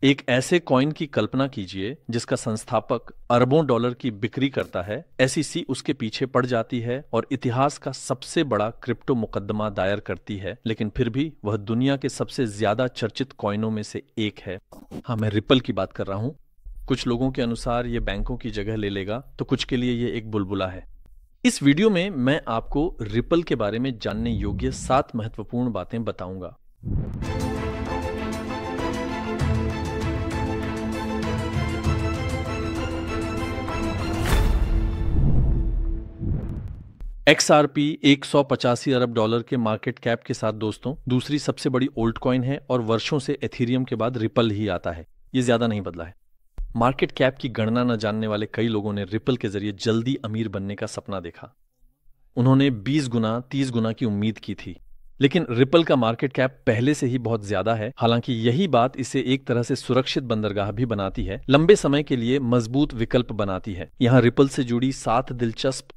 एक ऐसे कॉइन की कल्पना कीजिए जिसका संस्थापक अरबों डॉलर की बिक्री करता है, एसईसी उसके पीछे पड़ जाती है और इतिहास का सबसे बड़ा क्रिप्टो मुकदमा दायर करती है, लेकिन फिर भी वह दुनिया के सबसे ज्यादा चर्चित कॉइनों में से एक है। हाँ, मैं रिपल की बात कर रहा हूँ। कुछ लोगों के अनुसार ये बैंकों की जगह ले लेगा, तो कुछ के लिए ये एक बुलबुला है। इस वीडियो में मैं आपको रिपल के बारे में जानने योग्य 7 महत्वपूर्ण बातें बताऊंगा। XRP 185 अरब डॉलर के मार्केट कैप के साथ दोस्तों दूसरी सबसे बड़ी ओल्ड कॉइन है और वर्षों से एथीरियम के बाद रिपल ही आता है। ये ज्यादा नहीं बदला है। मार्केट कैप की गणना न जानने वाले कई लोगों ने रिपल के जरिए जल्दी अमीर बनने का सपना देखा। उन्होंने 20 गुना 30 गुना की उम्मीद की थी, लेकिन रिपल का मार्केट कैप पहले से ही बहुत ज्यादा है। हालांकि यही बात इसे एक तरह से सुरक्षित बंदरगाह भी बनाती है, लंबे समय के लिए मजबूत विकल्प बनाती है। यहाँ रिपल से जुड़ी 7 दिलचस्प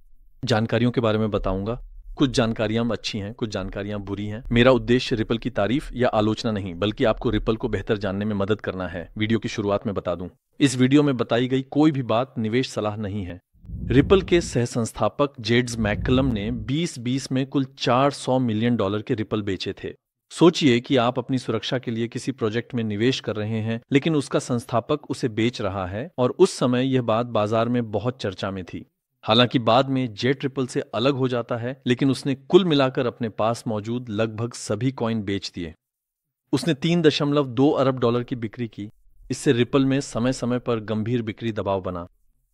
जानकारियों के बारे में बताऊंगा। कुछ जानकारियां अच्छी हैं, कुछ जानकारियां बुरी हैं। मेरा उद्देश्य रिपल की तारीफ या आलोचना नहीं, बल्कि आपको रिपल को बेहतर जानने में मदद करना है। वीडियो की शुरुआत में बता दूं, इस वीडियो में बताई गई कोई भी बात निवेश सलाह नहीं है। रिपल के सह संस्थापक जेड्स मैकलम ने 2020 में कुल 400 मिलियन डॉलर के रिपल बेचे थे। सोचिए कि आप अपनी सुरक्षा के लिए किसी प्रोजेक्ट में निवेश कर रहे हैं, लेकिन उसका संस्थापक उसे बेच रहा है, और उस समय यह बात बाजार में बहुत चर्चा में थी। हालांकि बाद में जेट रिपल से अलग हो जाता है, लेकिन उसने कुल मिलाकर अपने पास मौजूद लगभग सभी कॉइन बेच दिए। उसने 3.2 अरब डॉलर की बिक्री की। इससे रिपल में समय समय पर गंभीर बिक्री दबाव बना।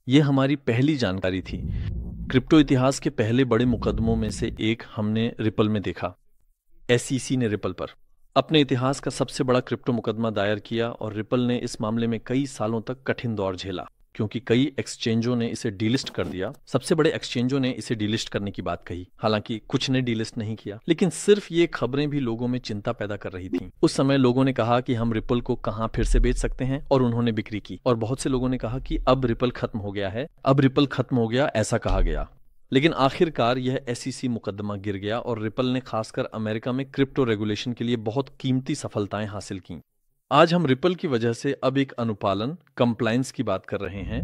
यह हमारी पहली जानकारी थी। क्रिप्टो इतिहास के पहले बड़े मुकदमों में से एक हमने रिपल में देखा। एसईसी ने रिपल पर अपने इतिहास का सबसे बड़ा क्रिप्टो मुकदमा दायर किया और रिपल ने इस मामले में कई सालों तक कठिन दौर झेला, क्योंकि कई एक्सचेंजों ने इसे डीलिस्ट कर दिया। सबसे बड़े एक्सचेंजों ने इसे डीलिस्ट करने की बात कही, हालांकि कुछ ने डीलिस्ट नहीं किया, लेकिन सिर्फ ये खबरें भी लोगों में चिंता पैदा कर रही थीं। उस समय लोगों ने कहा कि हम रिपल को कहां फिर से बेच सकते हैं, और उन्होंने बिक्री की। और बहुत से लोगों ने कहा कि अब रिपल खत्म हो गया है, अब रिपल खत्म हो गया, ऐसा कहा गया। लेकिन आखिरकार यह एसईसी मुकदमा गिर गया और रिपल ने खासकर अमेरिका में क्रिप्टो रेगुलेशन के लिए बहुत कीमती सफलताएं हासिल की। आज हम रिपल की वजह से अब एक अनुपालन कंप्लायंस की बात कर रहे हैं।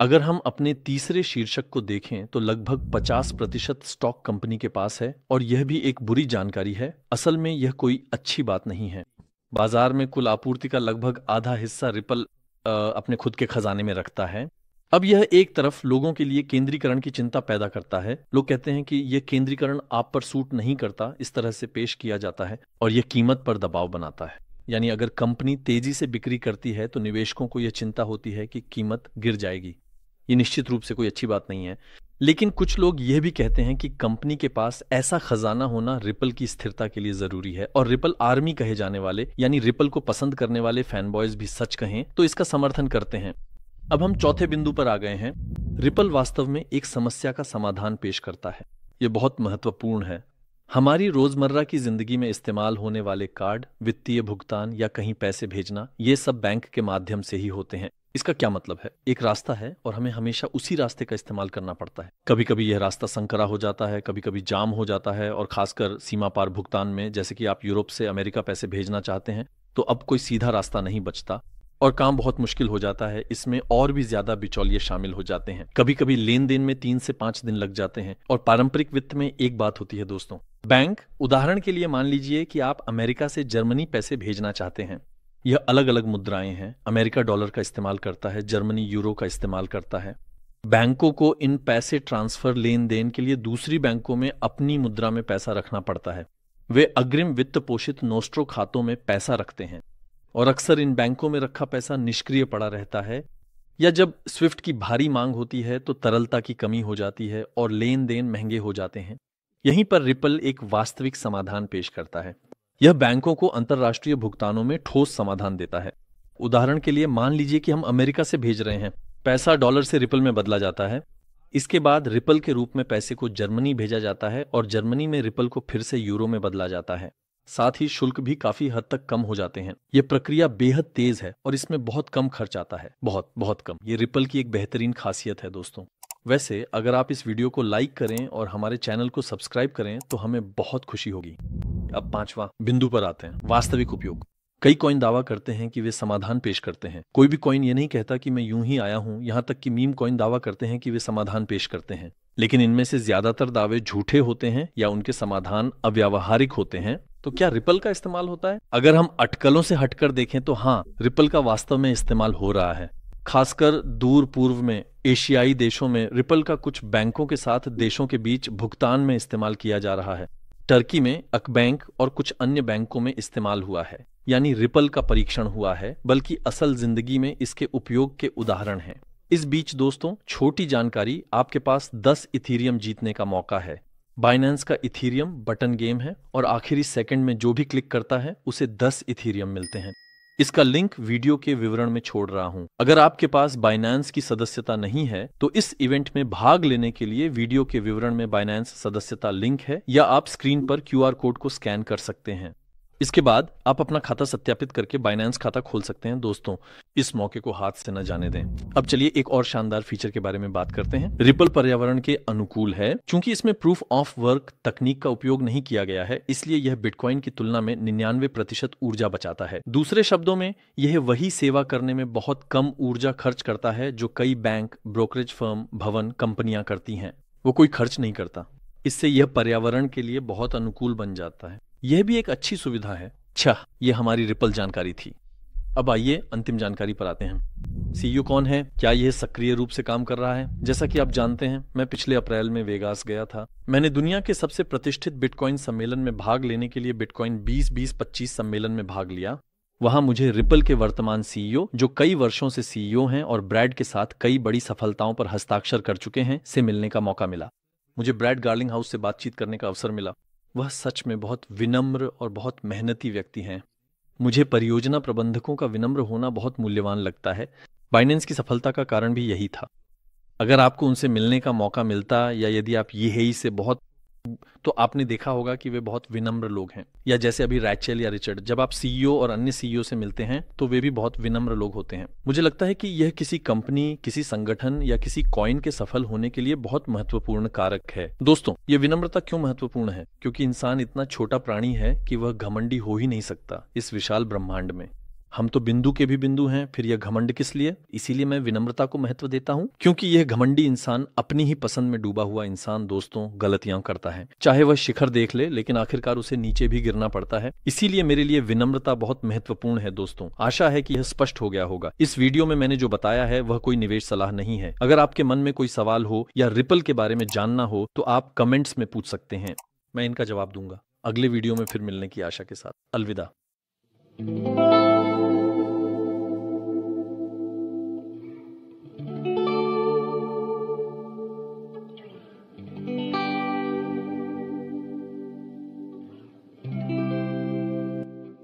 अगर हम अपने तीसरे शीर्षक को देखें तो लगभग 50% स्टॉक कंपनी के पास है, और यह भी एक बुरी जानकारी है। असल में यह कोई अच्छी बात नहीं है। बाजार में कुल आपूर्ति का लगभग आधा हिस्सा रिपल अपने खुद के खजाने में रखता है। अब यह एक तरफ लोगों के लिए केंद्रीकरण की चिंता पैदा करता है। लोग कहते हैं कि यह केंद्रीकरण आप पर सूट नहीं करता, इस तरह से पेश किया जाता है, और यह कीमत पर दबाव बनाता है। यानी अगर कंपनी तेजी से बिक्री करती है तो निवेशकों को यह चिंता होती है कि कीमत गिर जाएगी। ये निश्चित रूप से कोई अच्छी बात नहीं है। लेकिन कुछ लोग यह भी कहते हैं कि कंपनी के पास ऐसा खजाना होना रिपल की स्थिरता के लिए जरूरी है, और रिपल आर्मी कहे जाने वाले, यानी रिपल को पसंद करने वाले फैनबॉयज भी सच कहें तो इसका समर्थन करते हैं। अब हम चौथे बिंदु पर आ गए हैं। रिपल वास्तव में एक समस्या का समाधान पेश करता है। यह बहुत महत्वपूर्ण है। हमारी रोजमर्रा की जिंदगी में इस्तेमाल होने वाले कार्ड, वित्तीय भुगतान या कहीं पैसे भेजना, ये सब बैंक के माध्यम से ही होते हैं। इसका क्या मतलब है? एक रास्ता है और हमें हमेशा उसी रास्ते का इस्तेमाल करना पड़ता है। कभी कभी यह रास्ता संकरा हो जाता है, कभी कभी जाम हो जाता है, और खासकर सीमा पार भुगतान में, जैसे कि आप यूरोप से अमेरिका पैसे भेजना चाहते हैं, तो अब कोई सीधा रास्ता नहीं बचता और काम बहुत मुश्किल हो जाता है। इसमें और भी ज्यादा बिचौलिए शामिल हो जाते हैं। कभी कभी लेन देन में 3 से 5 दिन लग जाते हैं। और पारंपरिक वित्त में एक बात होती है दोस्तों, बैंक, उदाहरण के लिए मान लीजिए कि आप अमेरिका से जर्मनी पैसे भेजना चाहते हैं। यह अलग अलग मुद्राएं हैं। अमेरिका डॉलर का इस्तेमाल करता है, जर्मनी यूरो का इस्तेमाल करता है। बैंकों को इन पैसे ट्रांसफर लेन देन के लिए दूसरी बैंकों में अपनी मुद्रा में पैसा रखना पड़ता है। वे अग्रिम वित्त पोषित नोस्ट्रो खातों में पैसा रखते हैं, और अक्सर इन बैंकों में रखा पैसा निष्क्रिय पड़ा रहता है, या जब स्विफ्ट की भारी मांग होती है तो तरलता की कमी हो जाती है और लेन देन महंगे हो जाते हैं। यहीं पर रिपल एक वास्तविक समाधान पेश करता है। यह बैंकों को अंतर्राष्ट्रीय भुगतानों में ठोस समाधान देता है। उदाहरण के लिए मान लीजिए कि हम अमेरिका से भेज रहे हैं, पैसा डॉलर से रिपल में बदला जाता है। इसके बाद रिपल के रूप में पैसे को जर्मनी भेजा जाता है, और जर्मनी में रिपल को फिर से यूरो में बदला जाता है। साथ ही शुल्क भी काफी हद तक कम हो जाते हैं। यह प्रक्रिया बेहद तेज है और इसमें बहुत कम खर्च आता है, बहुत बहुत कम। ये रिपल की एक बेहतरीन खासियत है दोस्तों। वैसे अगर आप इस वीडियो को लाइक करें और हमारे चैनल को सब्सक्राइब करें तो हमें बहुत खुशी होगी। अब 5वां बिंदु पर आते हैं, वास्तविक उपयोग। कई कॉइन दावा करते हैं कि वे समाधान पेश करते हैं। कोई भी कॉइन ये नहीं कहता कि मैं यूं ही आया हूं, यहां तक कि मीम कॉइन दावा करते हैं कि वे समाधान पेश करते हैं। लेकिन इनमें से ज्यादातर दावे झूठे होते हैं या उनके समाधान अव्यावहारिक होते हैं। तो क्या रिपल का इस्तेमाल होता है? अगर हम अटकलों से हटकर देखें तो हाँ, रिपल का वास्तव में इस्तेमाल हो रहा है। खासकर दूर पूर्व में एशियाई देशों में रिपल का कुछ बैंकों के साथ देशों के बीच भुगतान में इस्तेमाल किया जा रहा है। टर्की में अकबैंक और कुछ अन्य बैंकों में इस्तेमाल हुआ है, यानी रिपल का परीक्षण हुआ है, बल्कि असल जिंदगी में इसके उपयोग के उदाहरण हैं। इस बीच दोस्तों, छोटी जानकारी, आपके पास 10 इथीरियम जीतने का मौका है। बाइनेंस का इथीरियम बटन गेम है और आखिरी सेकंड में जो भी क्लिक करता है उसे 10 इथीरियम मिलते हैं। इसका लिंक वीडियो के विवरण में छोड़ रहा हूं। अगर आपके पास बाइनेंस की सदस्यता नहीं है तो इस इवेंट में भाग लेने के लिए वीडियो के विवरण में बाइनेंस सदस्यता लिंक है, या आप स्क्रीन पर QR कोड को स्कैन कर सकते हैं। इसके बाद आप अपना खाता सत्यापित करके बाइनेंस खाता खोल सकते हैं। दोस्तों, इस मौके को हाथ से न जाने दें। अब चलिए एक और शानदार फीचर के बारे में बात करते हैं। रिपल पर्यावरण के अनुकूल है। चूंकि इसमें प्रूफ ऑफ वर्क तकनीक का उपयोग नहीं किया गया है, इसलिए यह बिटकॉइन की तुलना में 99% ऊर्जा बचाता है। दूसरे शब्दों में, यह वही सेवा करने में बहुत कम ऊर्जा खर्च करता है जो कई बैंक, ब्रोकरेज फर्म, भवन, कंपनियां करती हैं। वो कोई खर्च नहीं करता। इससे यह पर्यावरण के लिए बहुत अनुकूल बन जाता है। यह भी एक अच्छी सुविधा है। अच्छा, यह हमारी रिपल जानकारी थी। अब आइए अंतिम जानकारी पर आते हैं। सीईओ कौन है? क्या यह सक्रिय रूप से काम कर रहा है? जैसा कि आप जानते हैं, मैं पिछले अप्रैल में वेगास गया था। मैंने दुनिया के सबसे प्रतिष्ठित बिटकॉइन सम्मेलन में भाग लेने के लिए बिटकॉइन 2025 सम्मेलन में भाग लिया। वहां मुझे रिपल के वर्तमान सीईओ, जो कई वर्षों से सीईओ हैं और ब्रैड के साथ कई बड़ी सफलताओं पर हस्ताक्षर कर चुके हैं, से मिलने का मौका मिला। मुझे ब्रैड गार्लिंगहाउस से बातचीत करने का अवसर मिला। वह सच में बहुत विनम्र और बहुत मेहनती व्यक्ति हैं। मुझे परियोजना प्रबंधकों का विनम्र होना बहुत मूल्यवान लगता है। बाइनेंस की सफलता का कारण भी यही था। अगर आपको उनसे मिलने का मौका मिलता, या यदि आप ये से बहुत, तो आपने देखा होगा कि वे बहुत विनम्र लोग हैं। या जैसे अभी रैचेल या रिचर्ड, जब आप सीईओ और अन्य सीईओ से मिलते हैं तो वे भी बहुत विनम्र लोग होते हैं। मुझे लगता है कि यह किसी कंपनी, किसी संगठन या किसी कॉइन के सफल होने के लिए बहुत महत्वपूर्ण कारक है। दोस्तों, ये विनम्रता क्यों महत्वपूर्ण है? क्योंकि इंसान इतना छोटा प्राणी है कि वह घमंडी हो ही नहीं सकता इस विशाल ब्रह्मांड में। हम तो बिंदु के भी बिंदु हैं, फिर यह घमंड किस लिए? इसीलिए मैं विनम्रता को महत्व देता हूं, क्योंकि यह घमंडी इंसान, अपनी ही पसंद में डूबा हुआ इंसान दोस्तों, गलतियां करता है। चाहे वह शिखर देख ले, लेकिन आखिरकार उसे नीचे भी गिरना पड़ता है। इसीलिए मेरे लिए विनम्रता बहुत महत्वपूर्ण है दोस्तों। आशा है कि यह स्पष्ट हो गया होगा। इस वीडियो में मैंने जो बताया है वह कोई निवेश सलाह नहीं है। अगर आपके मन में कोई सवाल हो या रिपल के बारे में जानना हो तो आप कमेंट्स में पूछ सकते हैं, मैं इनका जवाब दूंगा। अगले वीडियो में फिर मिलने की आशा के साथ अलविदा।